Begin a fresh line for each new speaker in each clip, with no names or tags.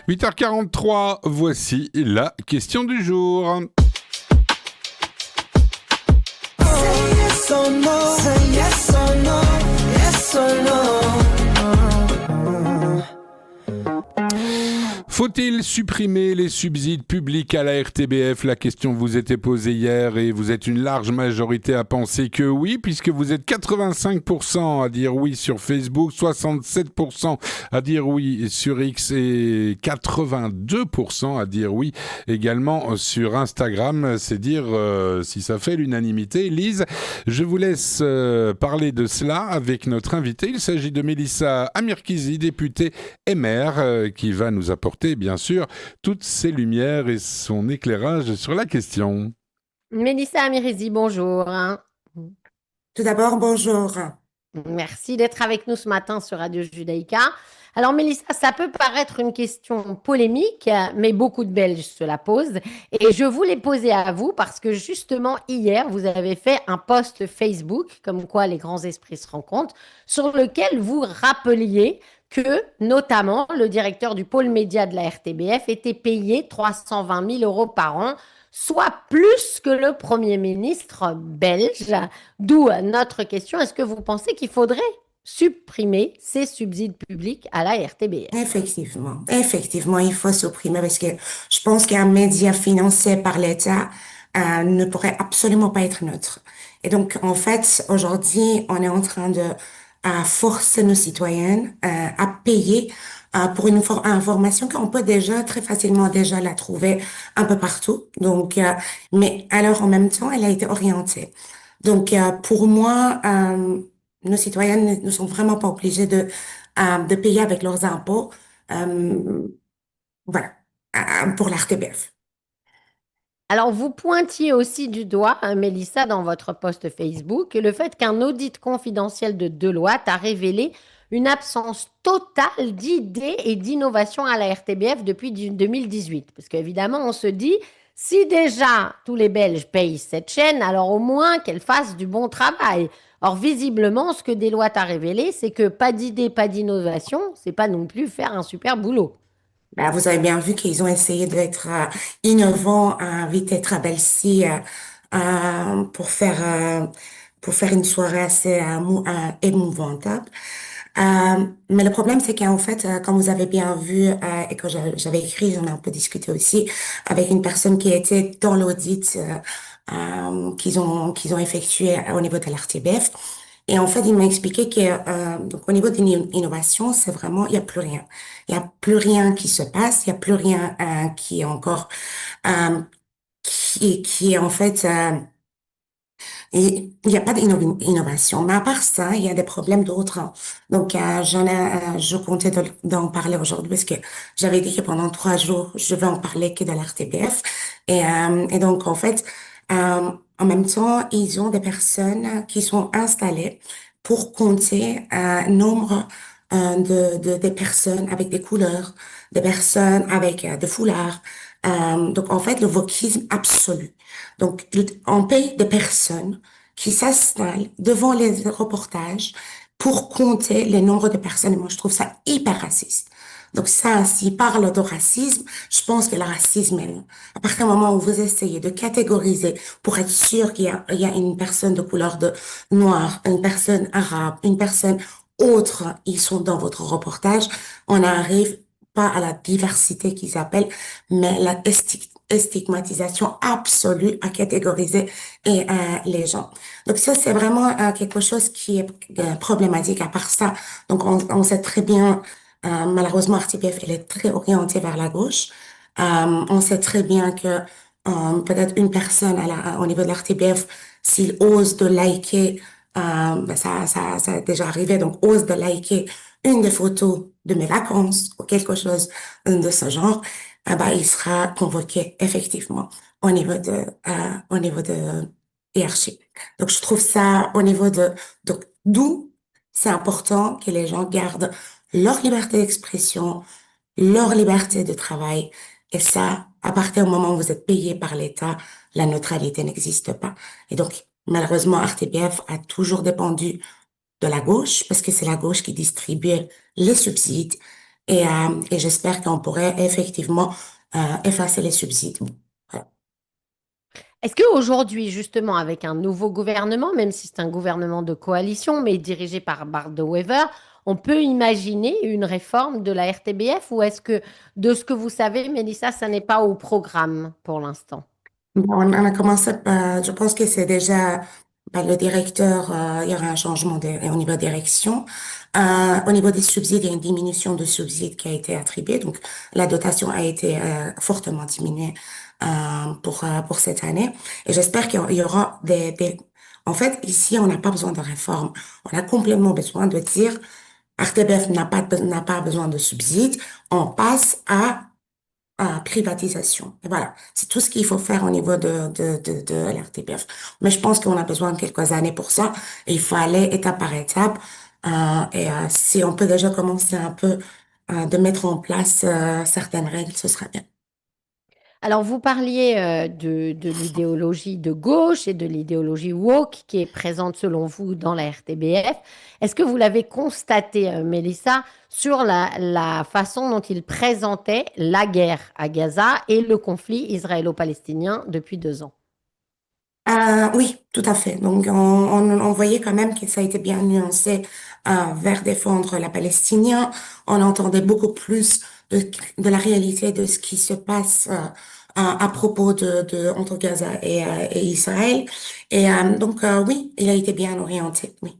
8h43, voici la question du jour.
Say yes or no. Say yes or no. Yes or no.
Faut-il supprimer les subsides publics à la RTBF? La question vous était posée hier et vous êtes une large majorité à penser que oui, puisque vous êtes 85% à dire oui sur Facebook, 67% à dire oui sur X et 82% à dire oui également sur Instagram. C'est dire si ça fait l'unanimité. Lise, je vous laisse parler de cela avec notre invité. Il s'agit de Mélissa Amirkizi, députée MR, qui va nous apporter bien sûr toutes ses lumières et son éclairage sur la question.
Mélissa Amirkizi, bonjour.
Tout d'abord, bonjour.
Merci d'être avec nous ce matin sur Radio Judaïka. Alors Mélissa, ça peut paraître une question polémique, mais beaucoup de Belges se la posent. Et je voulais poser à vous parce que justement hier, vous avez fait un post Facebook, comme quoi les grands esprits se rencontrent, sur lequel vous rappeliez que notamment le directeur du pôle média de la RTBF était payé 320 000 euros par an, soit plus que le Premier ministre belge. D'où notre question, est-ce que vous pensez qu'il faudrait supprimer ces subsides publics à la RTBF?
Effectivement, il faut supprimer parce que je pense qu'un média financé par l'État ne pourrait absolument pas être neutre. Et donc, en fait, aujourd'hui, on est en train de forcer nos citoyennes à payer pour une information qu'on peut déjà très facilement déjà la trouver un peu partout. Donc, mais alors en même temps, elle a été orientée. Donc, pour moi, nos citoyennes ne sont vraiment pas obligées de payer avec leurs impôts, euh, voilà, pour l'RTBF.
Alors, vous pointiez aussi du doigt, Mélissa, dans votre post Facebook, le fait qu'un audit confidentiel de Deloitte a révélé une absence totale d'idées et d'innovation à la RTBF depuis 2018. Parce qu'évidemment, on se dit, si déjà tous les Belges payent cette chaîne, alors au moins qu'elle fasse du bon travail. Or, visiblement, ce que Deloitte a révélé, c'est que pas d'idées, pas d'innovation, c'est pas non plus faire un super boulot.
Ben, vous avez bien vu qu'ils ont essayé d'être innovants, vite être à Bercy pour faire une soirée assez émouvantable. Mais le problème, c'est qu'en fait, comme vous avez bien vu et que j'avais écrit, j'en ai un peu discuté aussi avec une personne qui était dans l'audit qu'ils ont effectué au niveau de l'RTBF. Et en fait, il m'a expliqué que donc au niveau de l'innovation, c'est vraiment, il n'y a plus rien. Il n'y a plus rien qui se passe, il n'y a plus rien qui est encore, euh, qui est en fait, et il n'y a pas d'innovation. Mais à part ça, il y a des problèmes d'autres. Donc, je comptais d'en parler aujourd'hui parce que j'avais dit que pendant 3 jours, je vais en parler que de l'RTBF. Et donc, en fait, en même temps, ils ont des personnes qui sont installées pour compter un nombre des personnes avec des couleurs, des personnes avec des foulards. Donc, en fait, le wokisme absolu. Donc, on paye des personnes qui s'installent devant les reportages pour compter les nombres de personnes. Et moi, je trouve ça hyper raciste. Donc ça, s'il parle de racisme, je pense que le racisme est là. À partir du moment où vous essayez de catégoriser pour être sûr il y a une personne de couleur de noire, une personne arabe, une personne autre, ils sont dans votre reportage, on n'arrive pas à la diversité qu'ils appellent, mais la stigmatisation absolue à catégoriser les gens. Donc ça, c'est vraiment quelque chose qui est problématique. À part ça, donc on sait très bien, malheureusement, RTBF, elle est très orientée vers la gauche. On sait très bien que peut-être une personne au niveau de l'RTBF, s'il ose de liker, ben ça a déjà arrivé, donc ose de liker une des photos de mes vacances ou quelque chose de ce genre, ben, il sera convoqué effectivement au niveau de hiérarchie. Donc, je trouve ça au niveau donc, d'où c'est important que les gens gardent leur liberté d'expression, leur liberté de travail. Et ça, à partir du moment où vous êtes payé par l'État, la neutralité n'existe pas. Et donc, malheureusement, RTBF a toujours dépendu de la gauche, parce que c'est la gauche qui distribuait les subsides. et j'espère qu'on pourrait effectivement effacer les subsides. Voilà.
Est-ce qu'aujourd'hui, justement, avec un nouveau gouvernement, même si c'est un gouvernement de coalition, mais dirigé par Bart De Wever, on peut imaginer une réforme de la RTBF ou est-ce que, de ce que vous savez, Mélissa, ça n'est pas au programme pour l'instant?
Bon, on a commencé par, je pense que c'est déjà le directeur, il y aura un changement au niveau direction. Au niveau des subsides, il y a une diminution de subsides qui a été attribuée. Donc, la dotation a été fortement diminuée pour cette année. Et j'espère qu'il y aura En fait, ici, on n'a pas besoin de réforme. On a complètement besoin de dire, RTBF n'a pas besoin de subsides. On passe à privatisation. Et voilà, c'est tout ce qu'il faut faire au niveau de l'RTBF. Mais je pense qu'on a besoin de quelques années pour ça. Et il faut aller étape par étape. Si on peut déjà commencer un peu de mettre en place certaines règles, ce sera bien.
Alors, vous parliez de l'idéologie de gauche et de l'idéologie woke qui est présente selon vous dans la RTBF. Est-ce que vous l'avez constaté, Mélissa, sur la façon dont il présentait la guerre à Gaza et le conflit israélo-palestinien depuis 2 ans?
Oui, tout à fait. Donc, on voyait quand même que ça a été bien nuancé vers défendre la Palestinienne. On entendait beaucoup plus de la réalité de ce qui se passe à propos entre Gaza et Israël. Oui, il a été bien orienté, oui.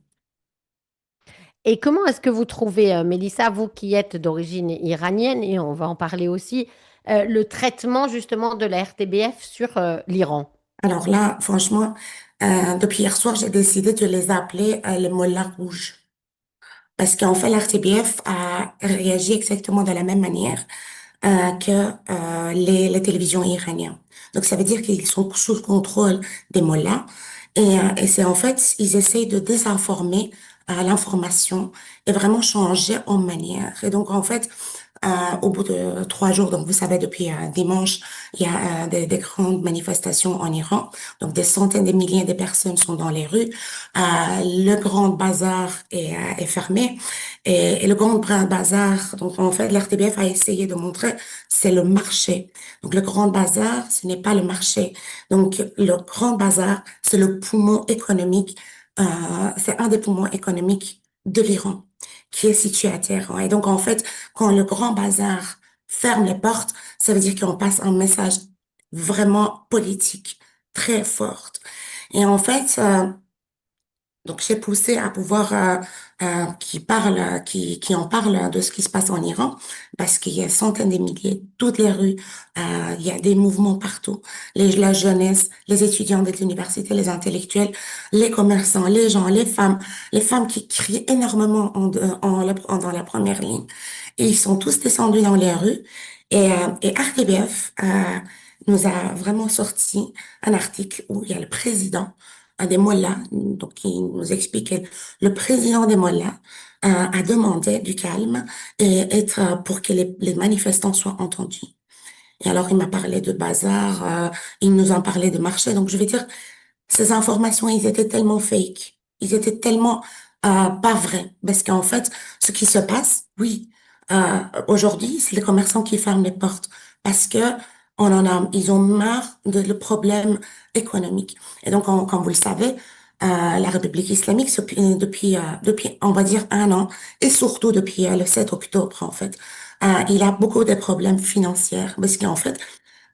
Et comment est-ce que vous trouvez, Mélissa, vous qui êtes d'origine iranienne, et on va en parler aussi, le traitement justement de la RTBF sur l'Iran?
Alors là, franchement, depuis hier soir, j'ai décidé de les appeler les mollahs rouges. Parce qu'en fait, l'RTBF a réagi exactement de la même manière que les télévisions iraniennes. Donc, ça veut dire qu'ils sont sous le contrôle des mollahs. Et c'est en fait, ils essayent de désinformer l'information et vraiment changer en manière. Et donc, en fait, au bout de 3 jours, donc vous savez, depuis dimanche, il y a des grandes manifestations en Iran. Donc, des centaines de milliers de personnes sont dans les rues. Le grand bazar est fermé. Et le grand bazar, donc en fait, l'RTBF a essayé de montrer, c'est le marché. Donc, le grand bazar, ce n'est pas le marché. Donc, le grand bazar, c'est le poumon économique. C'est un des poumons économiques de l'Iran qui est situé à Téhéran. Et donc, en fait, quand le grand bazar ferme les portes, ça veut dire qu'on passe un message vraiment politique très fort. Et en fait, donc j'ai poussé à pouvoir qui en parle de ce qui se passe en Iran, parce qu'il y a centaines de milliers, toutes les rues, il y a des mouvements partout, la jeunesse, les étudiants des universités, les intellectuels, les commerçants, les femmes qui crient énormément dans la première ligne. Et ils sont tous descendus dans les rues. Et RTBF nous a vraiment sorti un article où il y a le président des mollahs, donc il nous explique que le président des mollahs a demandé du calme et être pour que les manifestants soient entendus. Et alors il m'a parlé de bazar, il nous en parlait de marché. Donc je vais dire, ces informations, ils étaient tellement fake, ils étaient tellement pas vrais, parce qu'en fait, ce qui se passe, oui, aujourd'hui, c'est les commerçants qui ferment les portes, parce que ils ont marre le problème économique. Et donc, comme vous le savez, la République islamique, depuis, on va dire 1 an, et surtout depuis le 7 octobre, en fait, il a beaucoup de problèmes financiers, parce qu'en fait,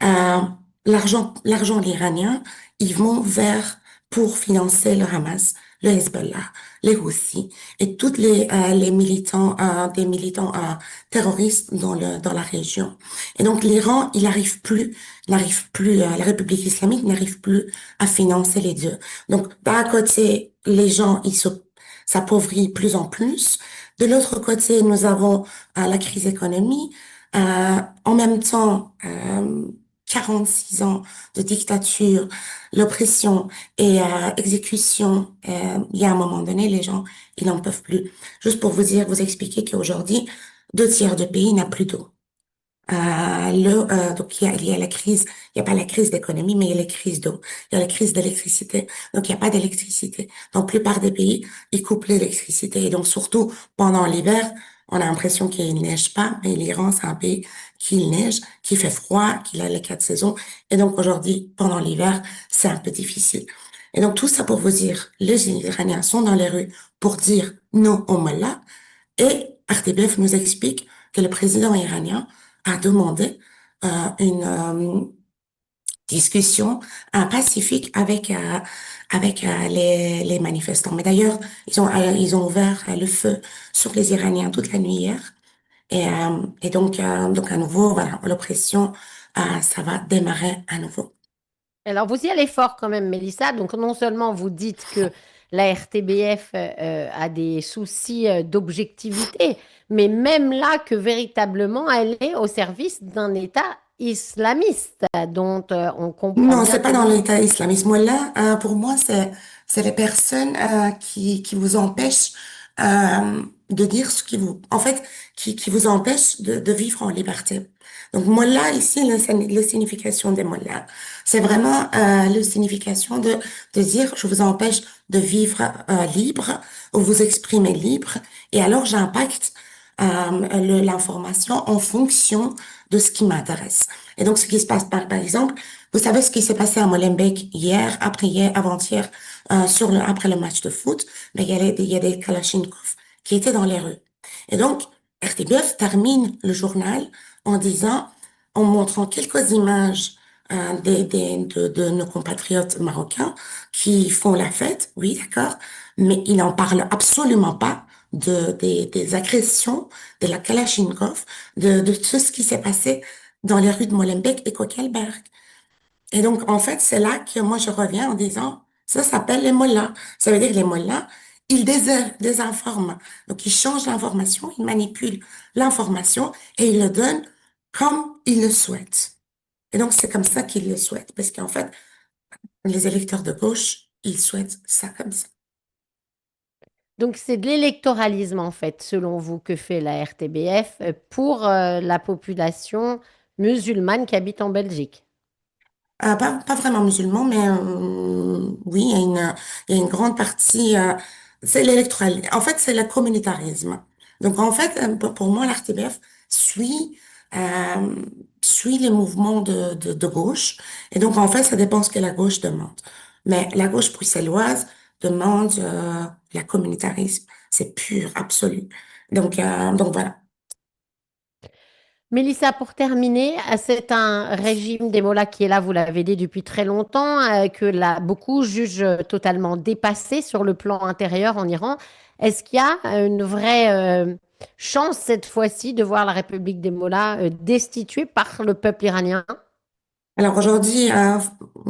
euh, l'argent iranien, ils vont pour financer le Hamas, le Hezbollah, les Houthis et toutes les militants, des militants terroristes dans la région. Et donc l'Iran, la République islamique n'arrive plus à financer les deux. Donc d'un côté, les gens, s'appauvrissent plus en plus. De l'autre côté, nous avons la crise économique. En même temps, 46 ans de dictature, l'oppression et exécution, il y a un moment donné, les gens, ils n'en peuvent plus. Juste pour vous expliquer qu'aujourd'hui, 2 tiers du pays n'a plus d'eau. Donc il y a la crise, il n'y a pas la crise d'économie, mais il y a la crise d'eau, il y a la crise d'électricité. Donc il n'y a pas d'électricité. Dans la plupart des pays, ils coupent l'électricité. Et donc surtout pendant l'hiver, On a l'impression qu'il neige pas, mais l'Iran, c'est un pays qui neige, qui fait froid, qui a les 4 saisons. Et donc aujourd'hui, pendant l'hiver, c'est un peu difficile. Et donc tout ça pour vous dire, les Iraniens sont dans les rues pour dire non au Mollah. Et RTBF nous explique que le président iranien a demandé une discussion pacifique avec les manifestants. Mais d'ailleurs, ils ont ouvert le feu sur les Iraniens toute la nuit hier. Et donc à nouveau, voilà, l'oppression, ça va démarrer à nouveau.
Alors, vous y allez fort quand même, Mélissa. Donc, non seulement vous dites que la RTBF a des soucis d'objectivité, mais même là que véritablement elle est au service d'un État islamiste dont on comprend
Non,
bien
c'est
que
pas dans
lui.
l'État islamiste. Moi, là, pour moi, c'est les personnes qui vous empêchent de dire ce qui vous, en fait, qui vous empêchent de vivre en liberté. Donc, moi, là, ici, la signification des mots là, c'est vraiment la signification de dire, je vous empêche de vivre libre ou vous exprimer libre. Et alors, j'impacte l'information en fonction de ce qui m'intéresse. Et donc, ce qui se passe par exemple, vous savez ce qui s'est passé à Molenbeek hier, après-hier, avant-hier, après le match de foot, mais il y a des Kalachnikov qui étaient dans les rues. Et donc, RTBF termine le journal en disant, en montrant quelques images de nos compatriotes marocains qui font la fête, oui, d'accord, mais il n'en parle absolument pas des agressions de la Kalachnikov, de tout ce qui s'est passé dans les rues de Molenbeek et Kokelberg. Et donc, en fait, c'est là que moi, je reviens en disant, ça s'appelle les mollahs. Ça veut dire que les mollahs, ils désinforment. Donc, ils changent l'information, ils manipulent l'information et ils le donnent comme ils le souhaitent. Et donc, c'est comme ça qu'ils le souhaitent. Parce qu'en fait, les électeurs de gauche, ils souhaitent ça comme ça.
Donc, c'est de l'électoralisme, en fait, selon vous, que fait la RTBF pour la population musulmane qui habite en Belgique.
Pas vraiment musulman, mais oui, il y a une grande partie, c'est l'électoral. En fait, c'est le communautarisme. Donc, en fait, pour moi, l'RTBF suit, euh, suit les mouvements de gauche. Et donc, en fait, ça dépend ce que la gauche demande. Mais la gauche bruxelloise demande la communautarisme. C'est pur, absolu. Donc voilà.
Mélissa, pour terminer, c'est un régime des mollahs qui est là, vous l'avez dit depuis très longtemps, beaucoup jugent totalement dépassé sur le plan intérieur en Iran. Est-ce qu'il y a une vraie chance cette fois-ci de voir la République des mollahs destituée par le peuple iranien?
Alors aujourd'hui,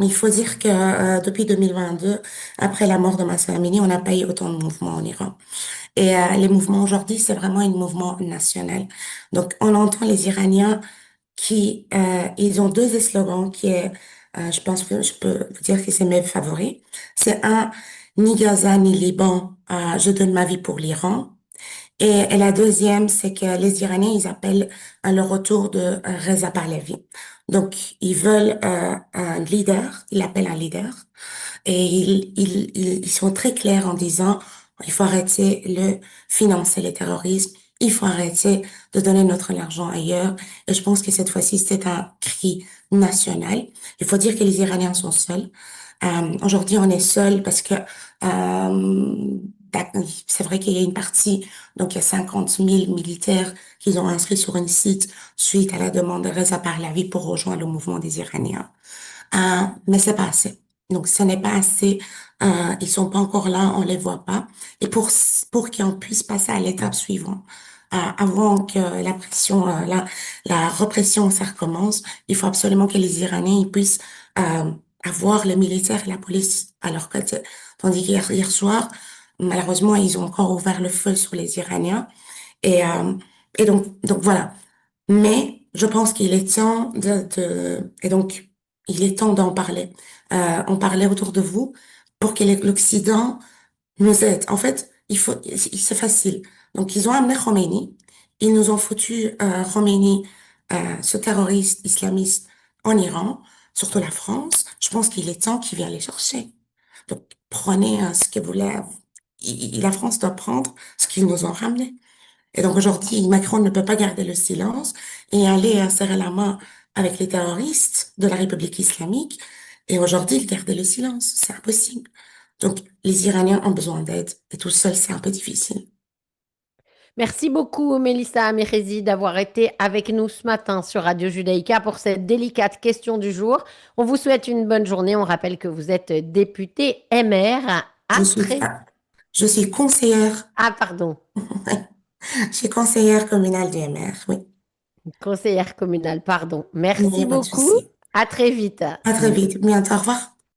il faut dire que depuis 2022, après la mort de Massa Amini, on n'a pas eu autant de mouvements en Iran. Et les mouvements aujourd'hui, c'est vraiment un mouvement national. Donc on entend les Iraniens ils ont deux slogans qui est, je pense que je peux vous dire que c'est mes favoris. C'est un, ni Gaza ni Liban, je donne ma vie pour l'Iran. Et la deuxième, c'est que les Iraniens, ils appellent le retour de Reza Pahlavi. Donc, ils veulent un leader, ils l'appellent un leader, et ils sont très clairs en disant, il faut arrêter de financer le terrorisme, il faut arrêter de donner notre argent ailleurs. Et je pense que cette fois-ci, c'est un cri national. Il faut dire que les Iraniens sont seuls. Aujourd'hui, on est seuls parce que c'est vrai qu'il y a une partie, donc il y a 50 000 militaires qu'ils ont inscrits sur un site suite à la demande de Reza Pahlavi pour rejoindre le mouvement des Iraniens. Mais c'est pas assez. Donc, ce n'est pas assez. Ils sont pas encore là, on les voit pas. Et pour qu'on puisse passer à l'étape suivante, avant que la pression, la répression, ça recommence, il faut absolument que les Iraniens ils puissent avoir les militaires et la police à leur côté. Tandis qu'hier soir, malheureusement, ils ont encore ouvert le feu sur les Iraniens. Et, euh, et donc voilà. Mais je pense qu'il est temps et donc, il est temps d'en parler. En parler autour de vous pour que l'Occident nous aide. En fait, c'est facile. Donc, ils ont amené Khomeini. Ils nous ont foutu Khomeini, ce terroriste islamiste, en Iran, surtout la France. Je pense qu'il est temps qu'ils viennent les chercher. Donc, prenez ce que vous voulez. La France doit prendre ce qu'ils nous ont ramené. Et donc aujourd'hui, Macron ne peut pas garder le silence et aller serrer la main avec les terroristes de la République islamique. Et aujourd'hui, il garde le silence. C'est impossible. Donc les Iraniens ont besoin d'aide. Et tout seul, c'est un peu difficile.
Merci beaucoup, Mélissa Amirezi, d'avoir été avec nous ce matin sur Radio Judaïka pour cette délicate question du jour. On vous souhaite une bonne journée. On rappelle que vous êtes député MR.
Je suis, je suis conseillère,
Ah, pardon,
je suis conseillère communale du MR, oui.
conseillère communale, pardon.
Il n'y
Merci
a pas de
beaucoup.
souci.
À très vite.
À très vite. Bientôt. Au revoir.